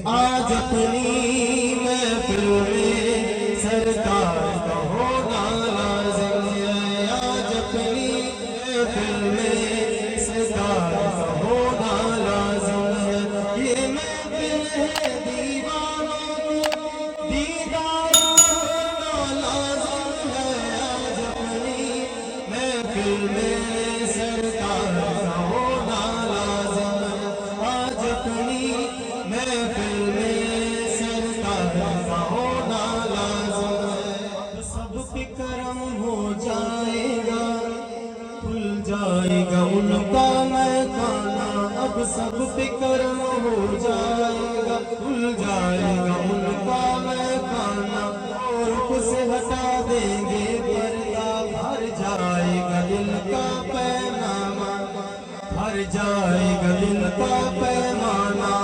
آج اپنی محفل میں سرکار کا ہونا لازم ہے، آج اپنی محفل میں سرکار کا ہونا لازم ہے، یہ محفل ہے دیوانوں کو دیدار ہونا لازم ہے، آج اپنی محفل میں سرکار کا ہونا لازم ہے، آج اپنی محفل میں سرکار کا ہونا لازم ہے، سب پہ کرم ہو جائے گا، کھل جائے گا ان کا میخانہ، اب سب پہ کرم ہو جائے گا، کھل جائے گا ان کا میخانہ، اور سے ہٹا دیں گے پردہ، بھر جائے گا دل کا پیمانہ، بھر جائے گا دل کا پیمانہ،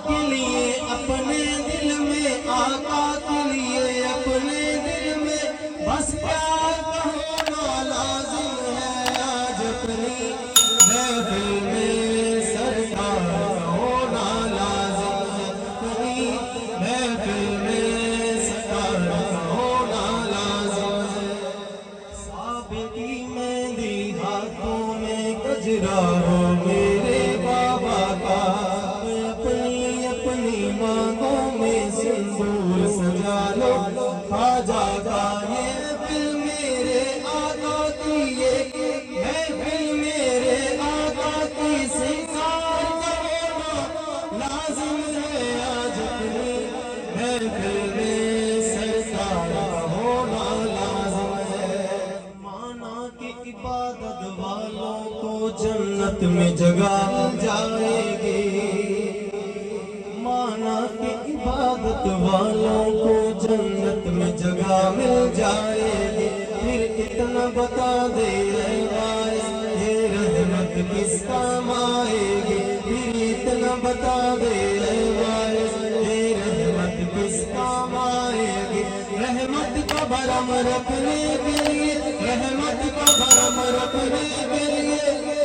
کے لیے اپنے دل میں، آقا کے لیے اپنے دل میں بس پیار کا ہونا لازم ہے، آج اپنی محفل میں سرکار کا ہونا لازم ہے، اپنی محفل میں سرکار کا ہونا لازم ہے، ثابتی مہندی ہاتھوں میں گجرا ہو میرے بابا کا، اپنی مانگوں میں سندور سجا لو خواجہ کا، یہ محفل میرے آقا کی، یہ محفل میرے آقا کی، سنگار کا ہونا لازم ہے، آج اپنی محفل میں سرکار کا ہونا لازم ہے، مانا کہ عبادت والوں کو جنت میں جگہ جائے گی، مانا کہ عبادت والوں کو جنت میں جگہ مل جائے گی، پھر اتنا بتا دے اے وارث یہ رحمت کس کام آئے گی، پھر اتنا بتا دے اے وارث یہ رحمت کس کام آئے گی، رحمت کا بھرم رکھنے کے لیے، رحمت کا بھرم رکھنے کے لیے